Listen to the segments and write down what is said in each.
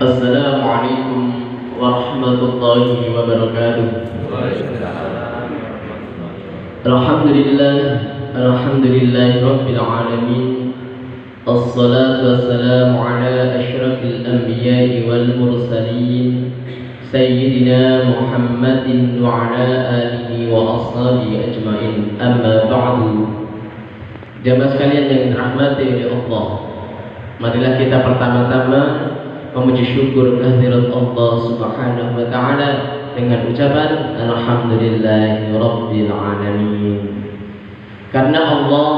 Assalamualaikum warahmatullahi wabarakatuh. Alhamdulillah rabbil alamin. Assalatu wassalamu ala asyrafil anbiya'i wal mursalin Sayyidina Muhammadin wa ala alihi wa ashabihi ajma'in. Amma ba'du. Jamaah sekalian yang dirahmati oleh Allah, marilah kita pertama-tama memuji syukur kehadirat Allah Subhanahu wa taala dengan ucapan alhamdulillahi rabbil alamin. Karena Allah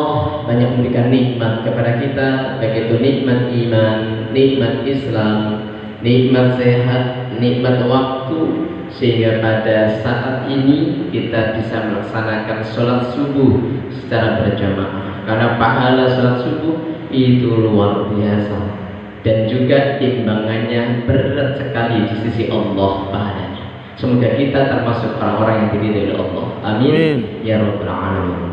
banyak memberikan nikmat kepada kita, baik itu nikmat iman, nikmat Islam, nikmat sehat, nikmat waktu, sehingga pada saat ini kita bisa melaksanakan sholat subuh secara berjamaah. Karena pahala sholat subuh itu luar biasa, dan juga timbangannya berat sekali di sisi Allah pahalanya. Semoga kita termasuk orang-orang yang diridhai oleh Allah. Amin ya rabbal alamin.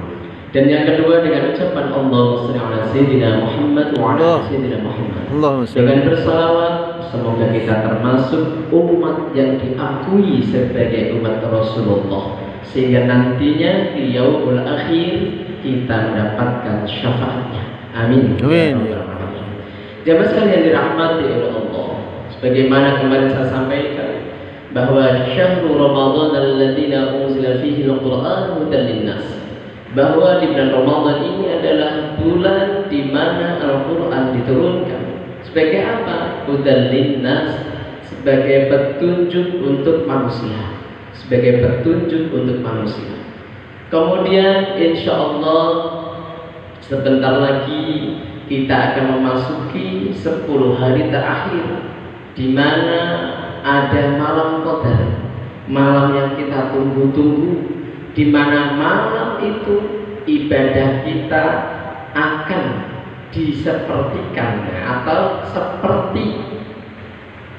Dan yang kedua, dengan ucapan Allahumma shalli ala sayyidina Muhammad wa ala sayyidina Muhammad, dengan bersalawat, semoga kita termasuk umat yang diakui sebagai umat Rasulullah, sehingga nantinya di yaumul akhir kita mendapatkan syafaatnya. Amin. Amin. Jamaah sekalian dirahmati oleh Allah, sebagaimana kemarin saya sampaikan bahwa syahrul Ramadan alladziina unzila fihi al-Qur'an hudan linnas, bahwa di bulan Ramadan ini adalah bulan di mana Al-Qur'an diturunkan. Sebagai apa? Hudan linnas, sebagai petunjuk untuk manusia, sebagai petunjuk untuk manusia. Kemudian insya Allah sebentar lagi kita akan memasuki 10 hari terakhir, di mana ada malam qadar, malam yang kita tunggu-tunggu, di mana malam itu ibadah kita akan disepertikan atau seperti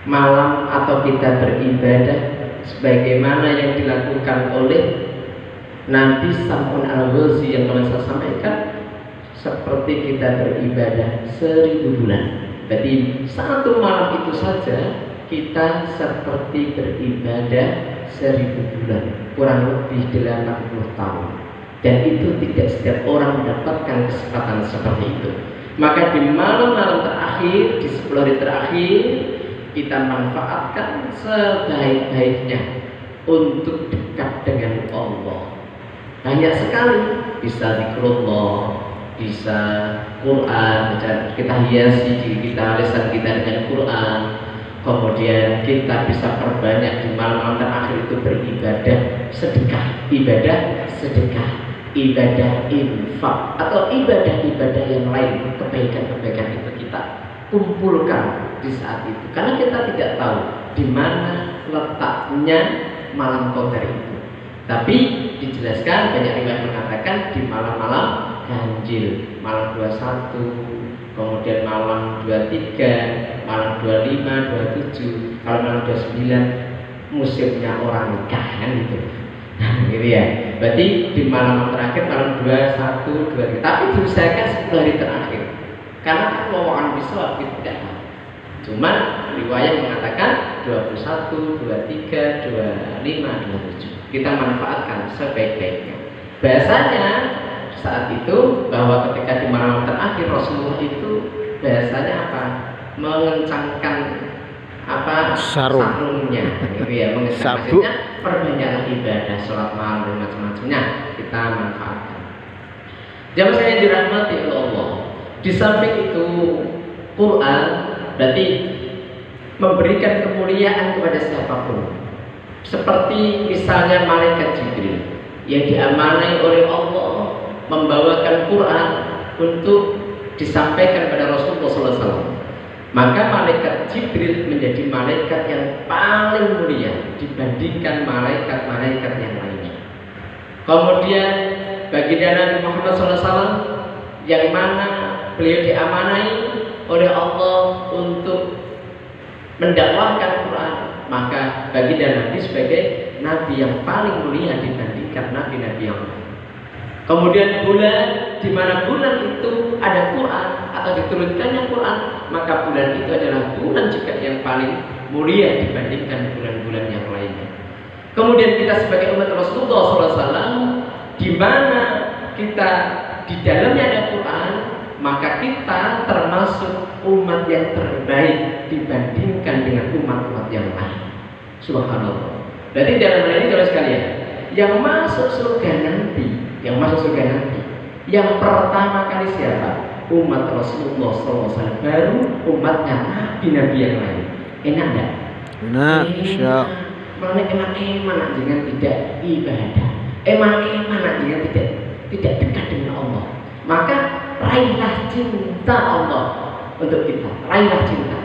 malam atau kita beribadah sebagaimana yang dilakukan oleh Nabi Sam'un al-Ghazi yang telah saya sampaikan, seperti kita beribadah 1000 bulan. Jadi satu malam itu saja kita seperti beribadah 1000 bulan, kurang lebih 80 tahun. Dan itu tidak setiap orang mendapatkan kesempatan seperti itu. Maka di malam-malam terakhir, di 10 hari terakhir, kita manfaatkan sebaik-baiknya untuk dekat dengan Allah. Banyak sekali, bisa zikrullah, bisa Quran, kita hiasi diri kita, lisan kita dengan Quran. Kemudian kita bisa perbanyak di malam-malam terakhir itu beribadah sedekah, ibadah sedekah, ibadah infak, atau ibadah-ibadah yang lain, kebaikan-kebaikan itu kita kumpulkan di saat itu. Karena kita tidak tahu di mana letaknya malam qadar itu. Tapi dijelaskan, banyak riwayat mengatakan di malam-malam ganjil, malam 21, kemudian malam 23, malam 25, 27, kalau malam 29 musimnya orang nikah kan gitu. Nah, gitu ya. Berarti di malam terakhir malam 21, 23, tapi diusahakan 10 hari terakhir. Karena kan lawan bisa tidak. Cuman riwayat mengatakan 21, 23, 25, 27. Kita manfaatkan sebaik-baiknya. Bahasanya saat itu bahwa ketika di malam terakhir Rasulullah itu bahasanya apa? Mengencangkan apa? Sarungnya, gitu ya. Mengencangkan, maksudnya perbanyaklah ibadah, sholat malam dan macam-macamnya kita manfaatkan. Jamaah saya dirahmati oleh Allah. Di samping itu Quran berarti memberikan kemuliaan kepada siapapun. Seperti misalnya malaikat Jibril yang diamanai oleh Allah membawakan Quran untuk disampaikan kepada Rasulullah SAW. Maka malaikat Jibril menjadi malaikat yang paling mulia dibandingkan malaikat-malaikat yang lainnya. Kemudian baginda Nabi Muhammad SAW yang mana beliau diamanai oleh Allah untuk mendakwahkan Quran, maka baginda Nabi sebagai Nabi yang paling mulia dibandingkan Nabi-Nabi yang lain. Kemudian bulan, di mana bulan itu ada Quran atau diturunkannya Quran, maka bulan itu adalah bulan juga yang paling mulia dibandingkan bulan-bulan yang lainnya. Kemudian kita sebagai umat Rasulullah SAW, di mana kita di dalamnya ada Quran, maka kita termasuk umat yang terbaik dibandingkan dengan umat-umat yang lain. Subhanallah. Berarti dalam hal ini kalau sekalian, yang masuk surga nanti, yang pertama kali siapa? Umat Rasulullah SAW, baru umatnya nabi-nabi yang lain. Enak enggak? Enak, insya. Mana enak dengan tidak ibadah. Enak dengan tidak dekat dengan Allah. Maka raihlah cinta Allah untuk kita. Raihlah cinta.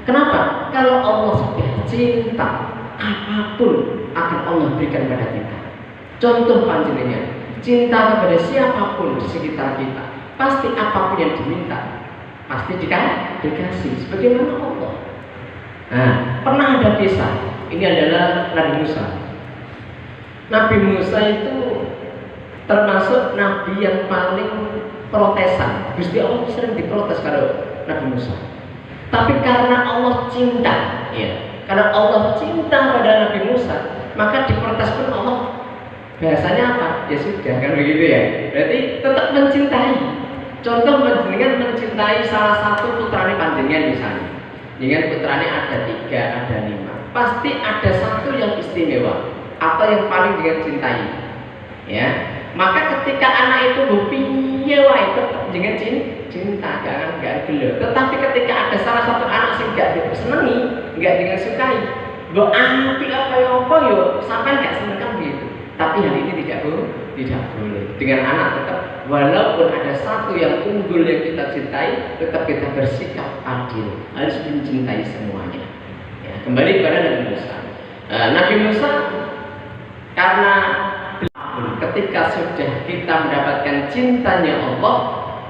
Kenapa? Kalau Allah sudah cinta, apapun akan Allah berikan pada kita. Contoh panjenengan, cinta kepada siapapun di sekitar kita, pasti apapun yang diminta, pasti dikasih. Sebagaimana Allah. Nah, pernah ada kisah. Ini adalah Nabi Musa. Nabi Musa itu termasuk nabi yang paling protesan. Gusti Allah sering diprotes kalau Nabi Musa. Tapi karena Allah cinta, ya, karena Allah cinta pada Nabi Musa, maka diprotes pun Allah. Bahasanya apa? Ya sudah, kan begitu ya. Berarti tetap mencintai. Contoh panjenengan mencintai salah satu putrane panjenengan misalnya. Dengan putrane ada 3, ada 5. Pasti ada satu yang istimewa atau yang paling dengan cintai. Ya. Maka ketika anak itu piye wae tetap dengan cinta, jangan enggak gelo. Tetapi ketika ada salah satu anak sing enggak disenengi, enggak dengan sukai, mbok api apa yo sampai enggak seneng kan begitu. Tapi hal ini tidak boleh. Dengan anak tetap walaupun ada satu yang unggul yang kita cintai, tetap kita bersikap adil, harus mencintai semuanya. Ya, kembali kepada Nabi Musa. Nabi Musa karena ketika sudah kita mendapatkan cintanya Allah,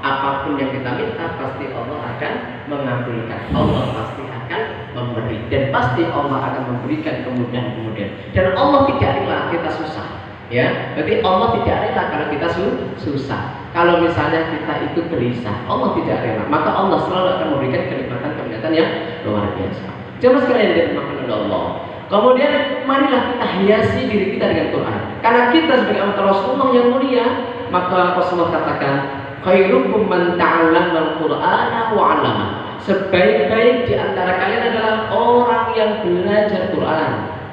apapun yang kita minta pasti Allah akan mengabulkan. Allah pasti akan memberi dan pasti Allah akan memberikan kemudahan-kemudahan. Dan Allah tidak rela kita susah. Ya, berarti Allah tidak rela kalau kita susah. Kalau misalnya kita itu gelisah, Allah tidak rela. Maka Allah selalu akan memberikan kenikmatan-kenikmatan yang luar biasa. Coba sekalian dimakan oleh Allah. Kemudian marilah kita hiasi diri kita dengan Quran. Karena kita sebagai umat Rasulullah yang mulia, maka Rasulullah katakan, khairukum man ta'allama al-Qur'ana wa 'allama. Sebaik-baik di antara kalian adalah orang yang belajar Quran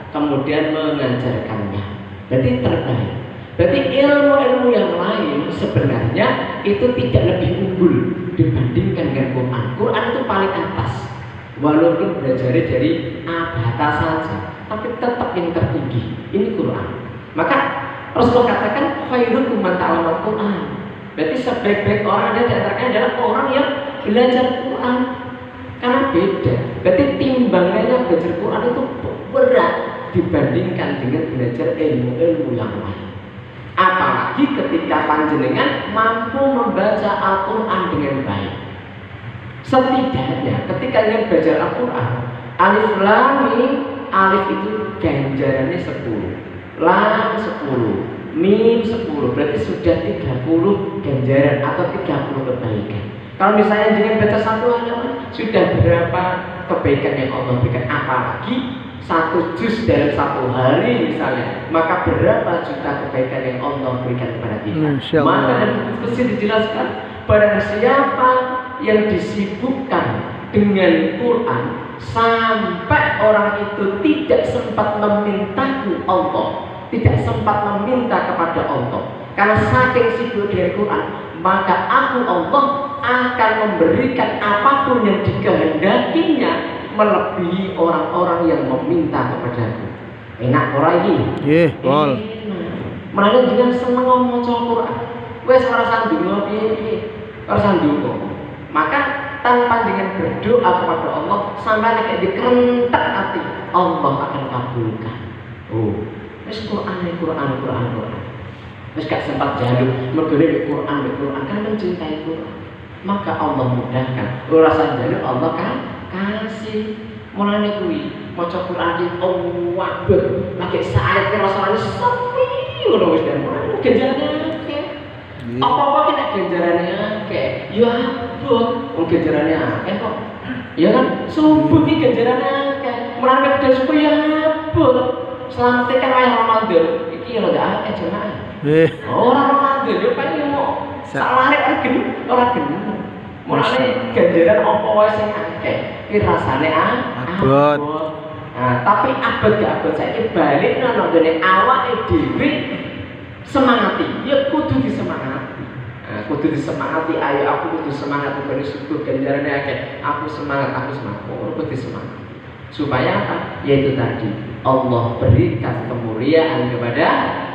kemudian mengajarkannya. Berarti terbaik. Berarti ilmu-ilmu yang lain sebenarnya itu tidak lebih unggul dibandingkan dengan Quran. Quran itu paling atas. Walaupun belajar dari abata saja, tapi tetap yang tertinggi. Ini Quran. Maka Rasulullah katakan khairukum man ta'allama Quran. Berarti sebaik-baik orang ada di antaranya adalah orang yang belajar Quran. Karena beda. Berarti timbangannya belajar Quran itu berat dibandingkan dengan belajar ilmu-ilmu yang lain. Apalagi ketika panjenengan mampu membaca Al-Quran dengan baik. Setidaknya ketika ingin belajar Al-Quran, alif lam mim, alif itu ganjarannya 10, lam 10, mim 10, berarti sudah 30 ganjaran atau 30 kebaikan. Kalau misalnya dengan baca satu halaman, sudah berapa kebaikan yang Allah berikan. Apalagi 1 juz dalam 1 hari misalnya, maka berapa juta kebaikan yang Allah berikan kepada kita. Maka mesti dijelaskan, barang siapa yang disibukkan dengan Quran sampai orang itu tidak sempat memintaku Allah, tidak sempat meminta kepada Allah karena saking sibuk dengan Quran, maka aku Allah akan memberikan apapun yang dikehendakinya melebihi orang-orang yang meminta kepadaku. Enak ora iki? Nggih, pol. Menawa jenengan seneng maca Quran, wis ora sandungo piye-piye, ora sandungo. Maka tanpa dengan berdoa kepada Allah sampai kayak dikerentak hati, Allah akan kabulkan. Oh, wis Quran. Wis gak sempat jaluk mergone Quran kan mencintai Quran. Maka Allah mudahkan. Ora usah jaluk Allah kan kasih. Mulane kuwi maca Quran iki Allahu Akbar. Lagi saat rasane sepi ngono wis dan mulane ganjarane akeh. Apa-apa ki nek ganjarane akeh, ya abot. Wong ganjarane akeh kok. Ya kan subuh ki ganjarane akeh. Mulane bedal subuh ya abot. Selamat kan wayah Ramadan. Iki ya gak akeh jemaah. Ora Ramadan yo paling mau salare ora genah. Mulane ganjaran apa wae sing akeh ki rasane abot. Nah, tapi abot gak abot saiki balik nang ngene awake dhewe semangati. Ya kudu disemangati. Nah, kudu disemangati. Ayo aku kudu semangat ngene syukur ganjarane akeh. Aku semangat. Kudu disemangati. Supaya apa? Yaitu tadi Allah berikan kemuliaan kepada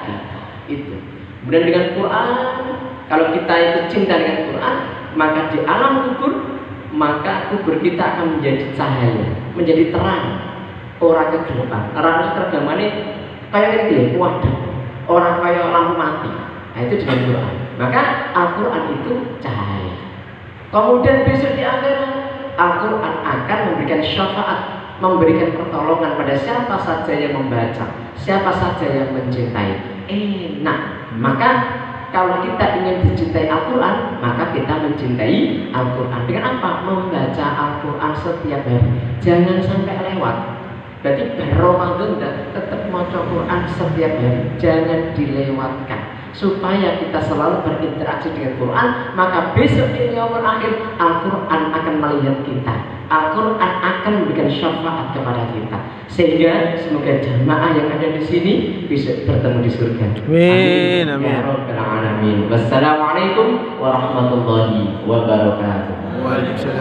kita. Itu. Kemudian dengan Quran, kalau kita itu cinta dengan Quran, maka di alam kubur, maka kubur kita akan menjadi cahaya, menjadi terang, orang kegelapan. Orang tergama ini kayak ini wadah, orang kayak lampu mati. Nah, itu dengan Quran. Maka Al-Quran itu cahaya. Kemudian besok di akhirat, Al-Quran akan memberikan syafaat, memberikan pertolongan pada siapa saja yang membaca, siapa saja yang mencintai. Enak. Maka kalau kita ingin mencintai Al-Quran, maka kita mencintai Al-Quran. Dengan apa? Membaca Al-Quran setiap hari. Jangan sampai lewat. Berarti Ramadan tetap baca Quran setiap hari. Jangan dilewatkan. Supaya kita selalu berinteraksi dengan Quran, maka besok di yaumul akhir Al-Quran akan melihat kita. Al-Quran akan memberikan syafaat kepada kita. Sehingga semoga jamaah yang ada di sini bisa bertemu di surga. Amin. Amin. Ya Rabbal Alamin. Wassalamualaikum warahmatullahi wabarakatuh. Waalaikumsalam.